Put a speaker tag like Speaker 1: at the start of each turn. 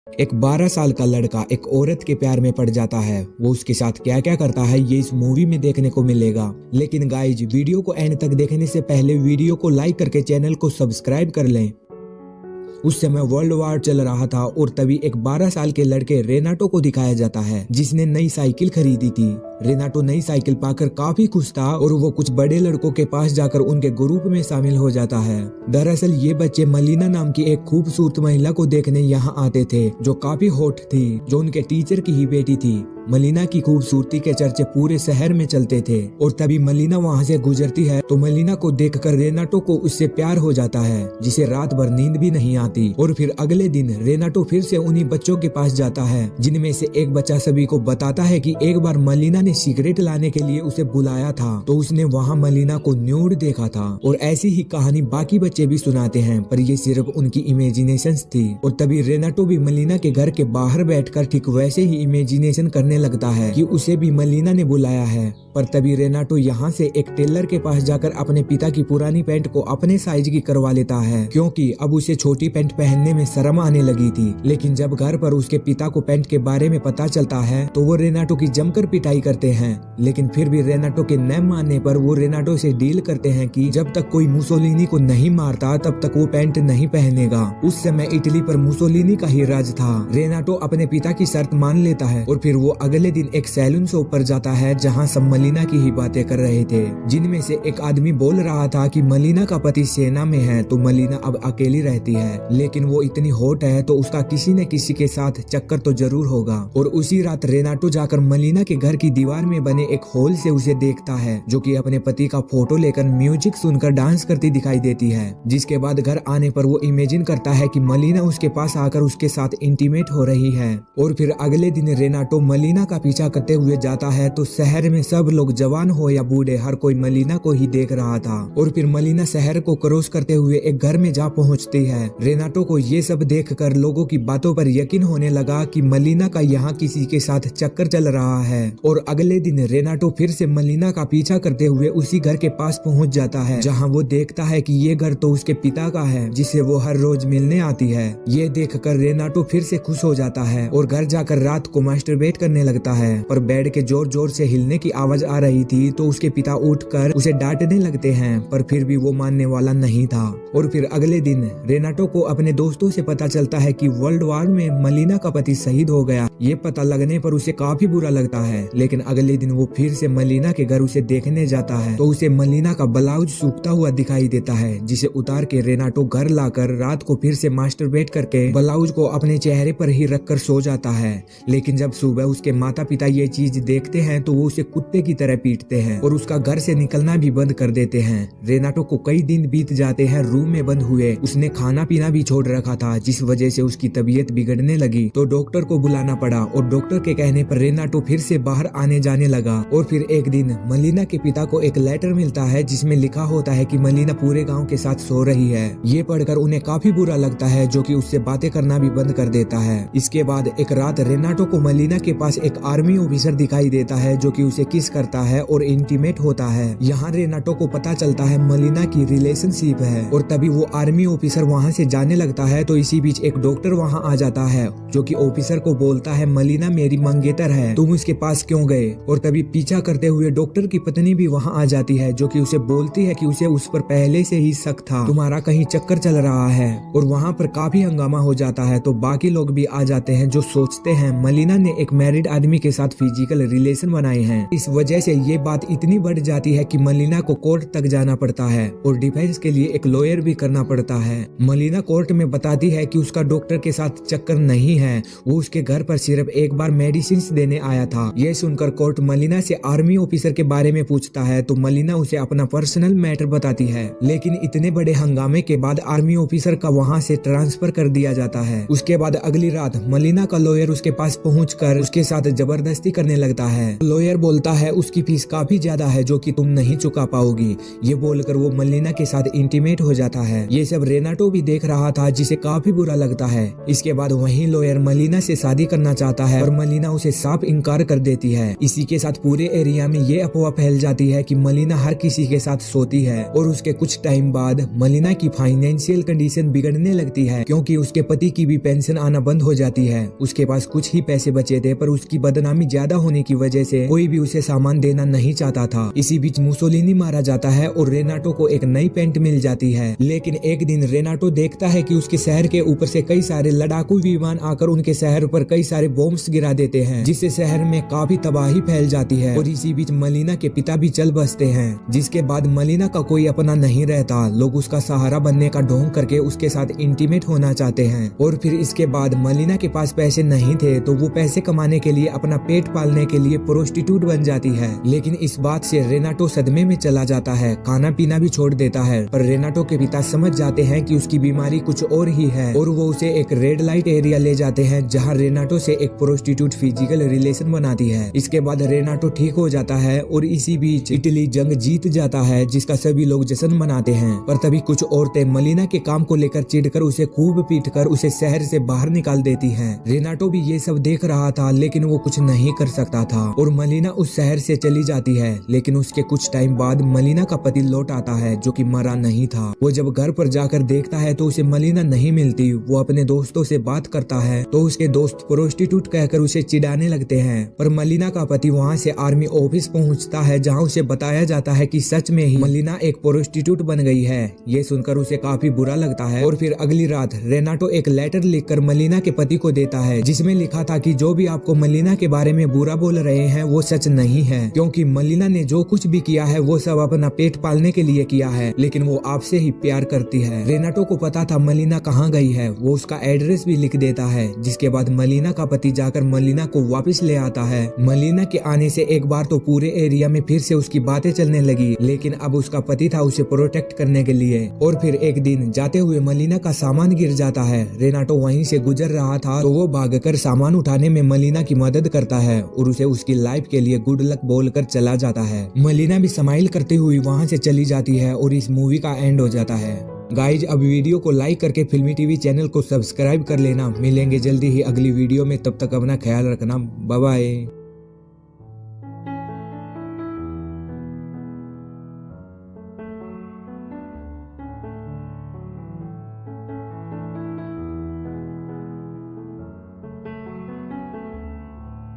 Speaker 1: एक 12 साल का लड़का एक औरत के प्यार में पड़ जाता है। वो उसके साथ क्या क्या करता है ये इस मूवी में देखने को मिलेगा। लेकिन गाइज, वीडियो को एंड तक देखने से पहले वीडियो को लाइक करके चैनल को सब्सक्राइब कर लें। उस समय वर्ल्ड वार चल रहा था और तभी एक 12 साल के लड़के रेनाटो को दिखाया जाता है, जिसने नई साइकिल खरीदी थी। रेनाटो नई साइकिल पाकर काफी खुश था और वो कुछ बड़े लड़कों के पास जाकर उनके ग्रुप में शामिल हो जाता है। दरअसल ये बच्चे मलीना नाम की एक खूबसूरत महिला को देखने यहाँ आते थे, जो काफी हॉट थी, जो उनके टीचर की ही बेटी थी। मलीना की खूबसूरती के चर्चे पूरे शहर में चलते थे और तभी मलीना वहाँ से गुजरती है तो मलीना को देखकर रेनाटो को उससे प्यार हो जाता है, जिसे रात भर नींद भी नहीं आती। और फिर अगले दिन रेनाटो फिर से उन्हीं बच्चों के पास जाता है, जिनमें से एक बच्चा सभी को बताता है कि एक बार मलीना ने सिगरेट लाने के लिए उसे बुलाया था तो उसने वहाँ मलीना को न्यूड देखा था। और ऐसी ही कहानी बाकी बच्चे भी सुनाते हैं, पर ये सिर्फ उनकी इमेजिनेशंस थी। और तभी रेनाटो भी मलीना के घर के बाहर बैठकर ठीक वैसे ही इमेजिनेशन करने लगता है कि उसे भी मलीना ने बुलाया है। पर तभी रेनाटो यहाँ से एक टेलर के पास जाकर अपने पिता की पुरानी पैंट को अपने साइज की करवा लेता है, क्योंकि अब उसे छोटी पैंट पहनने में शर्म आने लगी थी। लेकिन जब घर पर उसके पिता को पैंट के बारे में पता चलता है तो वो रेनाटो की जमकर पिटाई करते हैं। लेकिन फिर भी रेनाटो के न मानने पर वो रेनाटो से डील करते हैं कि जब तक कोई मुसोलिनी को नहीं मारता तब तक वो पैंट नहीं पहनेगा। उस समय इटली पर मुसोलिनी का ही राज था। रेनाटो अपने पिता की शर्त मान लेता है और फिर वो अगले दिन एक सैलून शॉप पर जाता है, जहाँ सब मलीना की ही बातें कर रहे थे, जिनमें से एक आदमी बोल रहा था कि मलीना का पति सेना में है तो मलीना अब अकेली रहती है, लेकिन वो इतनी हॉट है तो उसका किसी न किसी के साथ चक्कर तो जरूर होगा। और उसी रात रेनाटो जाकर मलीना के घर की दीवार में बने एक होल से उसे देखता है, जो कि अपने पति का फोटो लेकर म्यूजिक सुनकर डांस करती दिखाई देती है। जिसके बाद घर आने पर वो इमेजिन करता है कि मलीना उसके पास आकर उसके साथ इंटीमेट हो रही है। और फिर अगले दिन रेनाटो मलीना का पीछा करते हुए जाता है तो शहर में सब लोग, जवान हो या बूढ़े, हर कोई मलीना को ही देख रहा था। और फिर मलीना शहर को क्रॉस करते हुए एक घर में जा पहुंचती है। रेनाटो को ये सब देखकर लोगों की बातों पर यकीन होने लगा कि मलीना का यहाँ किसी के साथ चक्कर चल रहा है। और अगले दिन रेनाटो फिर से मलीना का पीछा करते हुए उसी घर के पास पहुंच जाता है, जहां वो देखता है कि ये घर तो उसके पिता का है, जिसे वो हर रोज मिलने आती है। ये देखकर रेनाटो फिर से खुश हो जाता है और घर जाकर रात को मास्टरबेट करने लगता है। पर बेड के जोर जोर से हिलने की आवाज आ रही थी तो उसके पिता उठकर उसे डांटने लगते हैं, पर फिर भी वो मानने वाला नहीं था। और फिर अगले दिन रेनाटो को अपने दोस्तों से पता चलता है कि वर्ल्ड वार में मलीना का पति शहीद हो गया। ये पता लगने पर उसे काफी बुरा लगता है। लेकिन अगले दिन वो फिर से मलीना के घर उसे देखने जाता है तो उसे मलीना का ब्लाउज सूखता हुआ दिखाई देता है, जिसे उतार के रेनाटो घर लाकर रात को फिर से मास्टरबेट करके ब्लाउज को अपने चेहरे पर ही रखकर सो जाता है। लेकिन जब सुबह उसके माता पिता ये चीज देखते हैं तो वो उसे कुत्ते की तरह पीटते हैं और उसका घर से निकलना भी बंद कर देते हैं। रेनाटो को कई दिन बीत जाते हैं रूम में बंद हुए। उसने खाना पीना भी छोड़ रखा था, जिस वजह से उसकी तबीयत बिगड़ने लगी तो डॉक्टर को बुलाना पड़ा। और डॉक्टर के कहने पर रेनाटो फिर से बाहर आने जाने लगा। और फिर एक दिन मलीना के पिता को एक लेटर मिलता है, जिसमें लिखा होता है कि मलीना पूरे गांव के साथ सो रही है। ये पढ़कर उन्हें काफी बुरा लगता है, जो कि उससे बातें करना भी बंद कर देता है। इसके बाद एक रात रेनाटो को मलीना के पास एक आर्मी ऑफिसर दिखाई देता है, जो कि उसे किस करता है और इंटीमेट होता है। यहाँ रेनाटो को पता चलता है मलीना की रिलेशनशिप है और तभी वो आर्मी ऑफिसर वहाँ से जाने लगता है। तो इसी बीच एक डॉक्टर वहाँ आ जाता है, जो कि ऑफिसर को बोलता है मलीना मेरी मंगेतर है, तुम उसके पास क्यों गए। और तभी पीछा करते हुए डॉक्टर की पत्नी भी वहाँ आ जाती है, जो कि उसे बोलती है कि उसे उस पर पहले से ही शक था, तुम्हारा कहीं चक्कर चल रहा है। और वहाँ पर काफी हंगामा हो जाता है तो बाकी लोग भी आ जाते हैं, जो सोचते हैं मलीना ने एक मैरिड आदमी के साथ फिजिकल रिलेशन बनाए हैं। इस वजह से ये बात इतनी बढ़ जाती है कि मलीना को कोर्ट तक जाना पड़ता है और डिफेंस के लिए एक लॉयर भी करना पड़ता है। मलीना कोर्ट में बताती है कि उसका डॉक्टर के साथ चक्कर नहीं है, वो उसके घर पर सिर्फ एक बार मेडिसिन देने आया था। ये सुनकर कोर्ट मलीना से आर्मी ऑफिसर के बारे में पूछता है तो मलीना उसे अपना पर्सनल मैटर बताती है। लेकिन इतने बड़े हंगामे के बाद आर्मी ऑफिसर का वहाँ से ट्रांसफर कर दिया जाता है। उसके बाद अगली रात मलीना का लॉयर उसके पास पहुंचकर उसके साथ साथ जबरदस्ती करने लगता है। लॉयर बोलता है उसकी फीस काफी ज्यादा है जो कि तुम नहीं चुका पाओगी। ये बोलकर वो मलिना के साथ इंटीमेट हो जाता है। ये सब रेनाटो भी देख रहा था जिसे काफी बुरा लगता है। इसके बाद वही लॉयर मलिना से शादी करना चाहता है और मलिना उसे साफ इनकार कर देती है। इसी के साथ पूरे एरिया में ये अफवाह फैल जाती है कि मलिना हर किसी के साथ सोती है और उसके कुछ टाइम बाद मलिना की फाइनेंशियल कंडीशन बिगड़ने लगती है क्योंकि उसके पति की भी पेंशन आना बंद हो जाती है। उसके पास कुछ ही पैसे बचे थे पर उसकी बदनामी ज्यादा होने की वजह से कोई भी उसे सामान देना नहीं चाहता था। इसी बीच मुसोलिनी मारा जाता है और रेनाटो को एक नई पेंट मिल जाती है। लेकिन एक दिन रेनाटो देखता है कि उसके शहर के ऊपर से कई सारे लड़ाकू विमान आकर उनके शहर पर कई सारे बॉम्ब्स गिरा देते हैं जिससे शहर में काफी तबाही फैल जाती है। और इसी बीच मलिना के पिता भी चल बसते हैं जिसके बाद मलिना का कोई अपना नहीं रहता। लोग उसका सहारा बनने का ढोंग करके उसके साथ इंटीमेट होना चाहते हैं। और फिर इसके बाद मलिना के पास पैसे नहीं थे तो वो पैसे कमाने के लिए अपना पेट पालने के लिए प्रोस्टिट्यूट बन जाती है। लेकिन इस बात से रेनाटो सदमे में चला जाता है, खाना पीना भी छोड़ देता है। पर रेनाटो के पिता समझ जाते हैं कि उसकी बीमारी कुछ और ही है और वो उसे एक रेड लाइट एरिया ले जाते हैं जहाँ रेनाटो से एक प्रोस्टिट्यूट फिजिकल रिलेशन बनाती है। इसके बाद रेनाटो ठीक हो जाता है और इसी बीच इटली जंग जीत जाता है जिसका सभी लोग जश्न मनाते हैं। पर तभी कुछ औरतें मलिना के काम को लेकर चिढ़कर उसे खूब पीटकर उसे शहर से बाहर निकाल देती हैं। रेनाटो भी ये सब देख रहा था लेकिन वो कुछ नहीं कर सकता था और मलिना उस शहर से चली जाती है। लेकिन उसके कुछ टाइम बाद मलिना का पति लौट आता है जो कि मरा नहीं था। वो जब घर पर जाकर देखता है तो उसे मलिना नहीं मिलती। वो अपने दोस्तों से बात करता है तो उसके दोस्त प्रोस्टिट्यूट कहकर उसे चिढ़ाने लगते हैं। पर मलिना का पति वहाँ से आर्मी ऑफिस पहुँचता है जहाँ उसे बताया जाता है कि सच में ही मलिना एक प्रोस्टिट्यूट बन गई है। ये सुनकर उसे काफी बुरा लगता है और फिर अगली रात रेनाटो एक लेटर लिखकर मलिना के पति को देता है जिसमें लिखा था कि जो भी आपको मलिना के बारे में बुरा बोल रहे हैं वो सच नहीं है क्योंकि मलिना ने जो कुछ भी किया है वो सब अपना पेट पालने के लिए किया है लेकिन वो आपसे ही प्यार करती है। रेनाटो को पता था मलिना कहाँ गई है। वो उसका एड्रेस भी लिख देता है जिसके बाद मलिना का पति जाकर मलिना को वापस ले आता है। मलिना के आने से एक बार तो पूरे एरिया में फिर से उसकी बातें चलने लगी लेकिन अब उसका पति था उसे प्रोटेक्ट करने के लिए। और फिर एक दिन जाते हुए मलिना का सामान गिर जाता है। रेनाटो वहीं से गुजर रहा था तो वो भागकर सामान उठाने में मलिना की मदद करता है और उसे उसकी लाइफ के लिए गुड लक बोलकर चला जाता है। मलिना भी स्माइल करते हुए वहां से चली जाती है और इस मूवी का एंड हो जाता है। गाइज अब वीडियो को लाइक करके फिल्मी टीवी चैनल को सब्सक्राइब कर लेना। मिलेंगे जल्दी ही अगली वीडियो में, तब तक अपना ख्याल रखना। Bye bye.